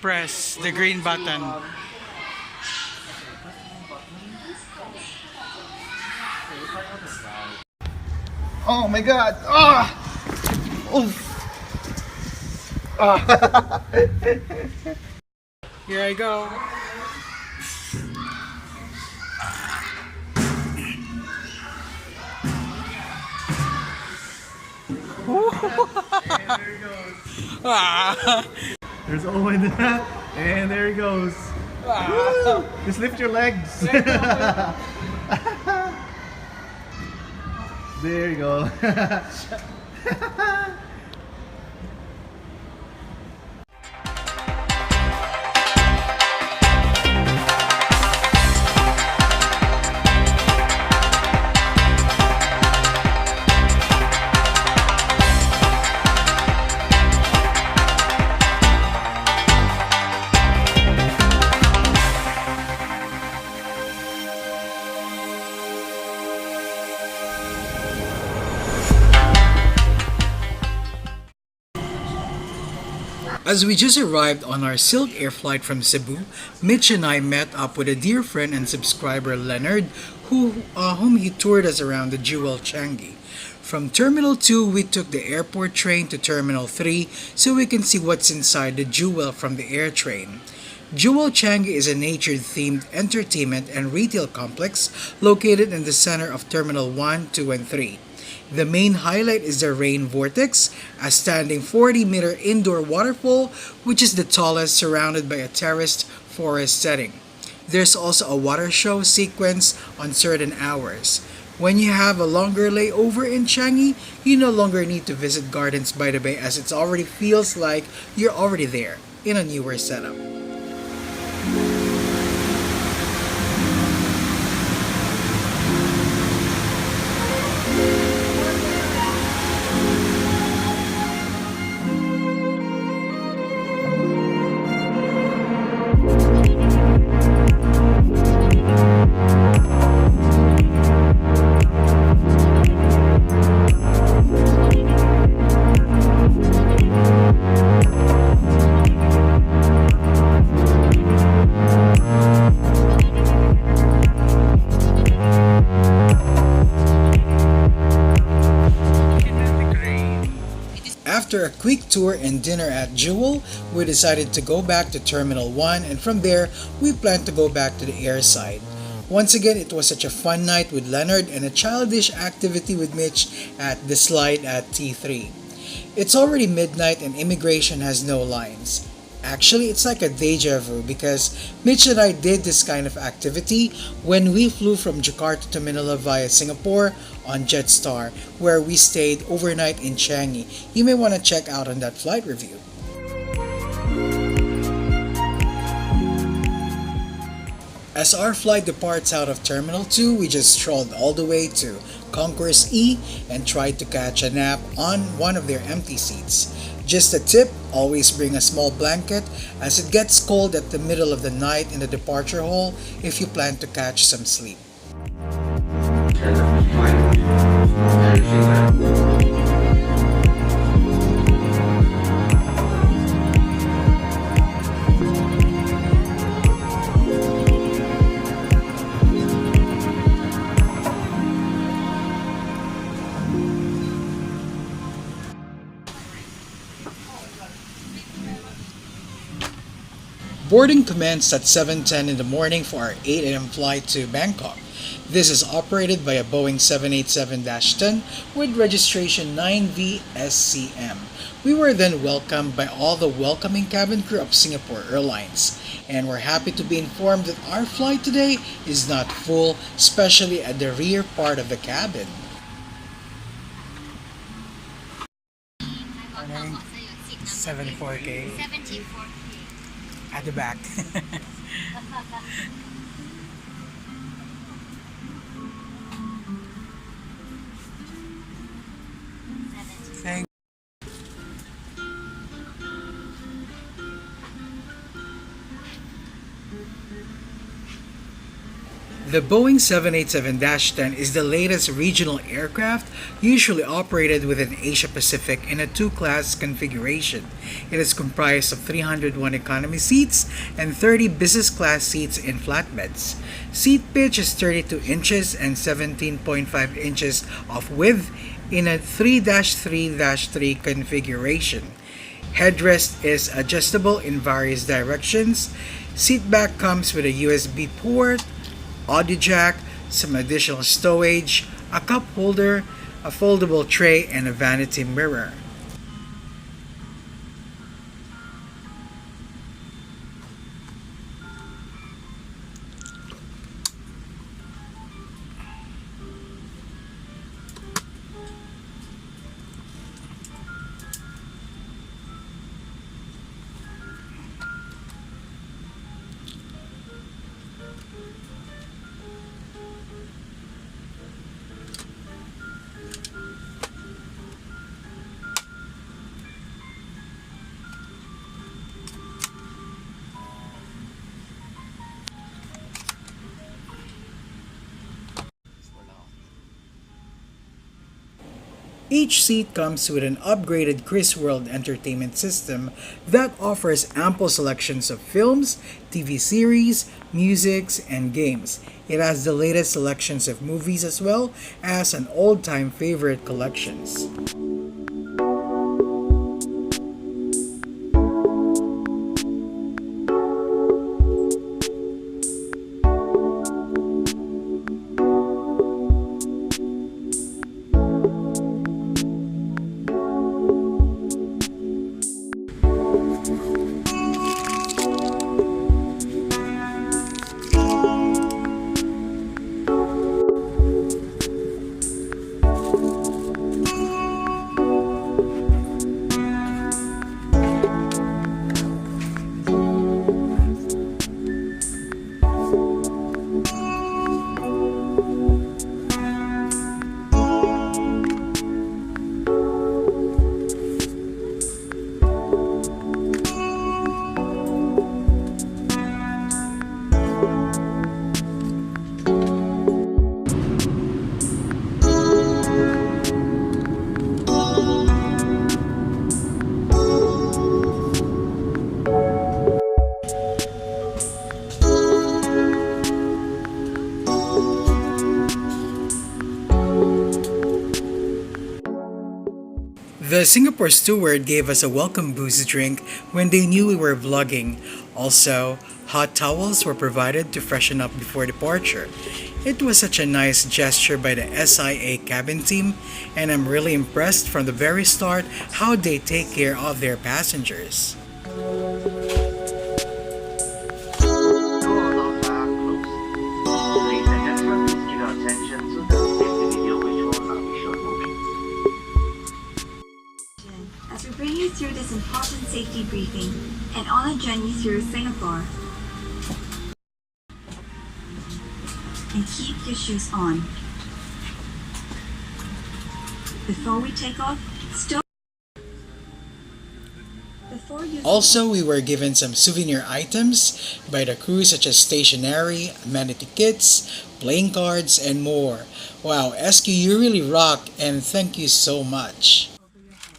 press the green button. Oh my god! Ah! Oof! Ah! Here I go. Ah. There's Owen, and there he goes. Woo! Just lift your legs. There you go. As we just arrived on our Silk Air flight from Cebu, Mitch and I met up with a dear friend and subscriber Leonard, whom he toured us around the Jewel Changi. From Terminal 2, we took the airport train to Terminal 3 so we can see what's inside the Jewel from the air train. Jewel Changi is a nature-themed entertainment and retail complex located in the center of Terminal 1, 2, and 3. The main highlight is the Rain Vortex, a standing 40-meter indoor waterfall which is the tallest, surrounded by a terraced forest setting. There's also a water show sequence on certain hours. When you have a longer layover in Changi, you no longer need to visit Gardens by the Bay as it already feels like you're already there in a newer setup. After a quick tour and dinner at Jewel, we decided to go back to Terminal 1 and from there, we planned to go back to the airside. Once again, it was such a fun night with Leonard and a childish activity with Mitch at the slide at T3. It's already midnight and immigration has no lines. Actually, it's like a deja vu because Mitch and I did this kind of activity when we flew from Jakarta to Manila via Singapore on Jetstar, where we stayed overnight in Changi. You may want to check out on that flight review. As our flight departs out of Terminal 2, we just strolled all the way to Concourse E and tried to catch a nap on one of their empty seats. Just a tip, always bring a small blanket as it gets cold at the middle of the night in the departure hall if you plan to catch some sleep. Boarding commenced at 7:10 in the morning for our 8 a.m. flight to Bangkok. This is operated by a Boeing 787-10 with registration 9VSCM. We were then welcomed by all the welcoming cabin crew of Singapore Airlines, and we're happy to be informed that our flight today is not full, especially at the rear part of the cabin. 74K. 74. At the back. Thank The Boeing 787-10 is the latest regional aircraft usually operated within Asia Pacific in a two-class configuration. It is comprised of 301 economy seats and 30 business class seats in flatbeds. Seat pitch is 32 inches and 17.5 inches of width in a 3-3-3 configuration. Headrest is adjustable in various directions. Seatback comes with a USB port, audio jack, some additional stowage, a cup holder, a foldable tray, and a vanity mirror. Each seat comes with an upgraded Chris World entertainment system that offers ample selections of films, TV series, musics, and games. It has the latest selections of movies as well as an old-time favorite collections. The Singapore steward gave us a welcome booze drink when they knew we were vlogging. Also, hot towels were provided to freshen up before departure. It was such a nice gesture by the SIA cabin team, and I'm really impressed from the very start how they take care of their passengers. All doors are closed. Ladies and gentlemen, please give your attention to the safety video which will now be shown moving. As we bring you through this important safety briefing and on a journey through Singapore. And keep your shoes on. Before we take off, stop. Also, we were given some souvenir items by the crew such as stationery, amenity kits, playing cards, and more. Wow, SQ, you really rock, and thank you so much. Over your head.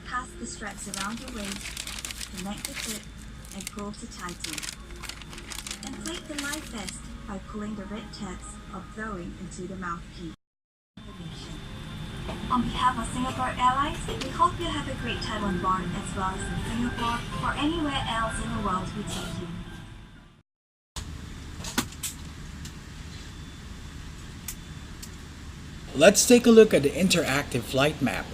Pass the straps around your waist, connect the clip, and pull to tighten. Inflate the life vest by pulling the red tabs or throwing into the mouthpiece. On behalf of Singapore Airlines, we hope you have a great time on board as well as in Singapore or anywhere else in the world we take you. Let's take a look at the interactive flight map.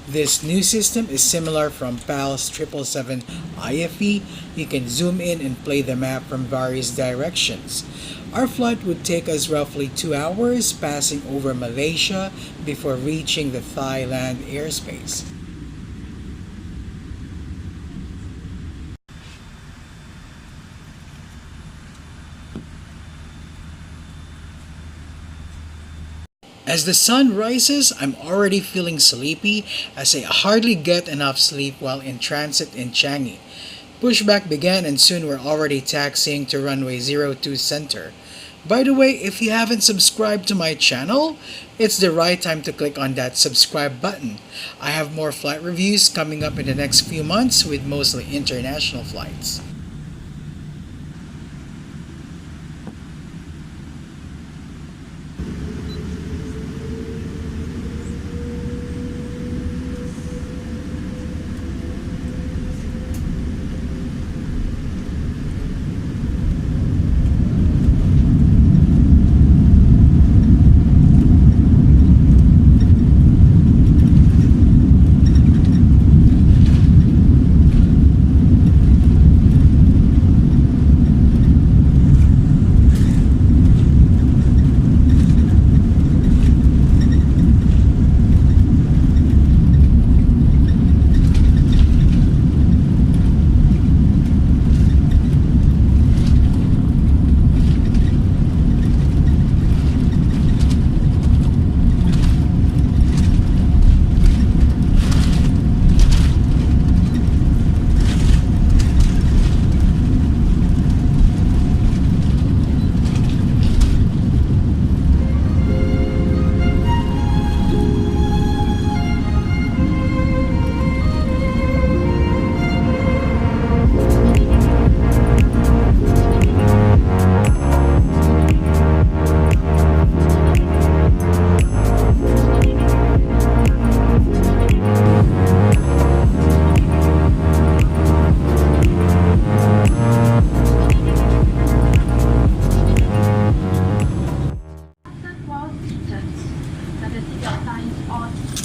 This new system is similar from PAL's 777 IFE. You can zoom in and play the map from various directions. Our flight would take us roughly 2 hours, passing over Malaysia before reaching the Thailand airspace. As the sun rises, I'm already feeling sleepy as I hardly get enough sleep while in transit in Changi. Pushback began and soon we're already taxiing to runway 02 center. By the way, if you haven't subscribed to my channel, it's the right time to click on that subscribe button. I have more flight reviews coming up in the next few months with mostly international flights.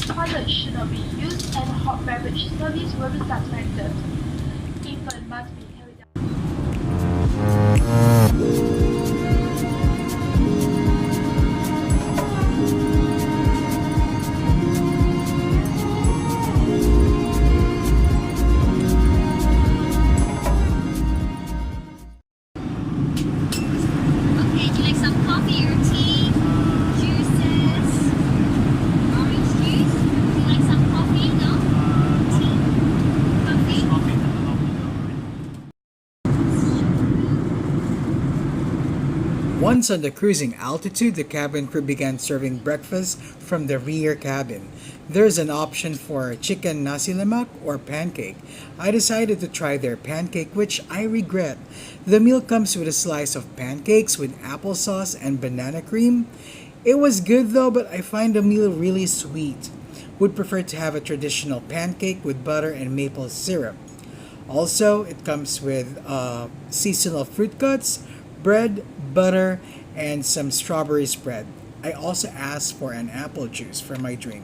Toilet should not be used and hot beverage service will be suspended. Infant must be carried out. Okay, do you like some coffee or tea? Juices? Orange juice? Do you like some coffee? No? Tea? Coffee? Once on the cruising altitude, the cabin crew began serving breakfast from the rear cabin. There's an option for chicken nasi lemak or pancake. I decided to try their pancake, which I regret. The meal comes with a slice of pancakes with applesauce and banana cream. It was good though, but I find the meal really sweet. Would prefer to have a traditional pancake with butter and maple syrup. Also, it comes with seasonal fruit cuts, bread, butter, and some strawberry spread. I also asked for an apple juice for my drink.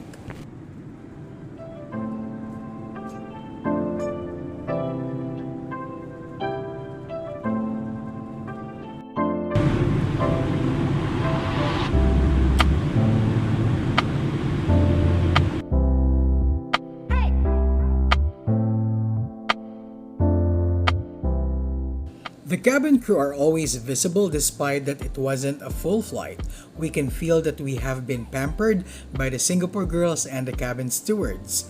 The cabin crew are always visible despite that it wasn't a full flight. We can feel that we have been pampered by the Singapore girls and the cabin stewards.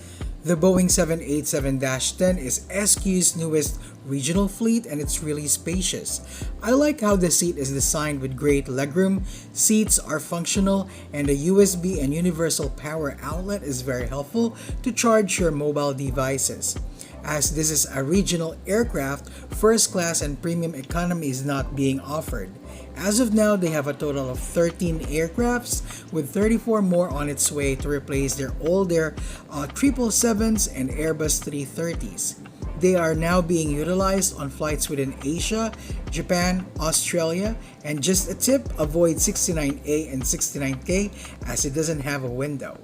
The Boeing 787-10 is SQ's newest regional fleet and it's really spacious. I like how the seat is designed with great legroom, seats are functional, and the USB and universal power outlet is very helpful to charge your mobile devices. As this is a regional aircraft, first class and premium economy is not being offered. As of now, they have a total of 13 aircrafts, with 34 more on its way to replace their older 777s and Airbus 330s. They are now being utilized on flights within Asia, Japan, Australia, and just a tip, avoid 69A and 69K as it doesn't have a window.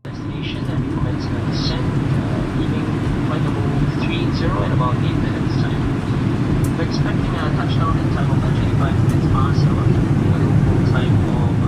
Destination and commencing a descent, leaving flight level 30 in about 8 minutes time. We're expecting a touchdown in time of 25 minutes past 7, a local time of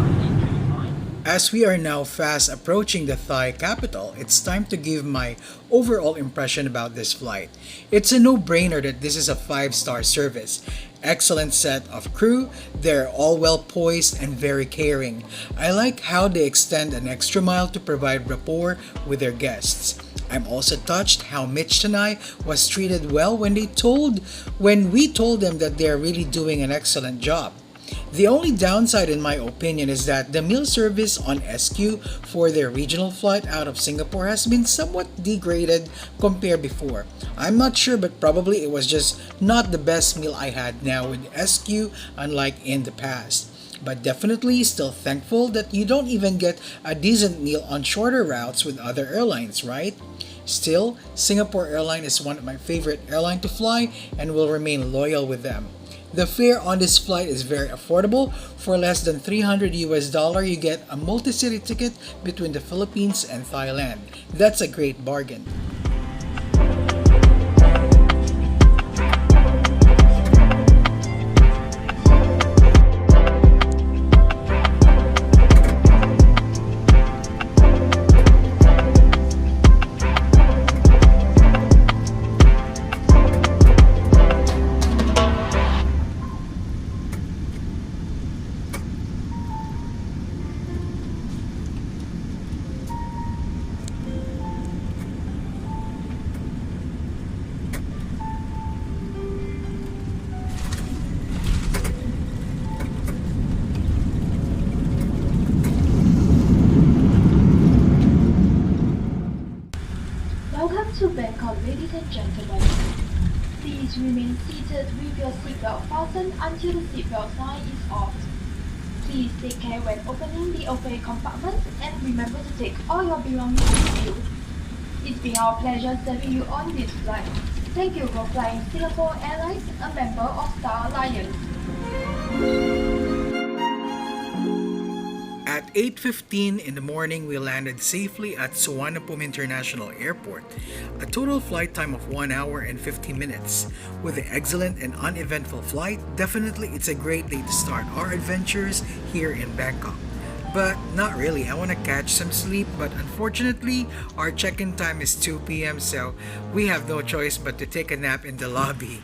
8:25. As we are now fast approaching the Thai capital, it's time to give my overall impression about this flight. It's a no-brainer that this is a 5-star service. Excellent set of crew, they're all well poised and very caring. I like how they extend an extra mile to provide rapport with their guests. I'm also touched how Mitch and I was treated well when we told them that they're really doing an excellent job. The only downside in my opinion is that the meal service on SQ for their regional flight out of Singapore has been somewhat degraded compared before. I'm not sure, but probably it was just not the best meal I had now with SQ, unlike in the past. But definitely still thankful that you don't even get a decent meal on shorter routes with other airlines, right? Still, Singapore Airlines is one of my favorite airlines to fly and will remain loyal with them. The fare on this flight is very affordable. For less than $300 you get a multi-city ticket between the Philippines and Thailand. That's a great bargain. Welcome to Bangkok, ladies and gentlemen. Please remain seated with your seatbelt fastened until the seatbelt sign is off. Please take care when opening the overhead compartment and remember to take all your belongings with you. It's been our pleasure serving you on this flight. Thank you for flying Singapore Airlines, a member of Star Alliance. At 8:15 in the morning, we landed safely at Suvarnabhumi International Airport. A total flight time of 1 hour and 50 minutes. With the excellent and uneventful flight, definitely it's a great day to start our adventures here in Bangkok. But not really, I want to catch some sleep, but unfortunately, our check-in time is 2 p.m. so we have no choice but to take a nap in the lobby.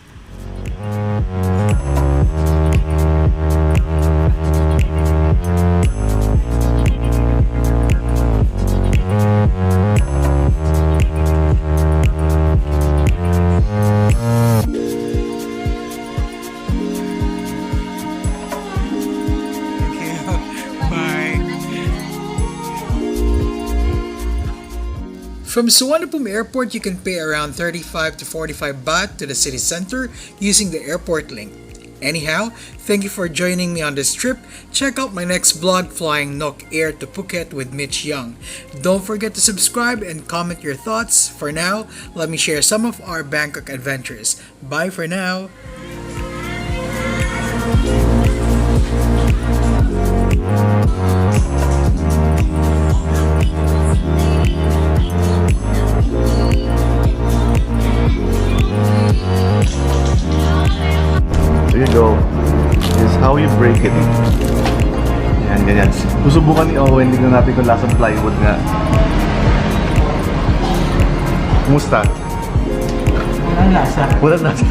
From Suvarnabhumi Airport, you can pay around 35 to 45 baht to the city center using the airport link. Anyhow, thank you for joining me on this trip. Check out my next vlog flying Nok Air to Phuket with Mitch Young. Don't forget to subscribe and comment your thoughts. For now, let me share some of our Bangkok adventures. Bye for now. There you go. This is how you break it. Yan, ganyan. Susubukan ni Owen, tingnan natin kung lasang plywood nga. Kumusta? Walang lasa. Walang lasa.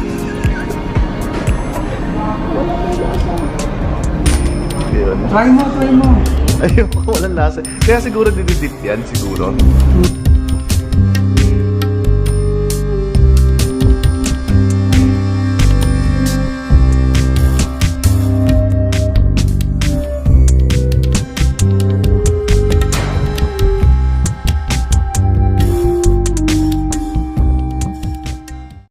Ayun. Try mo. Ayun, walang lasa. Kaya siguro dididip yan, siguro.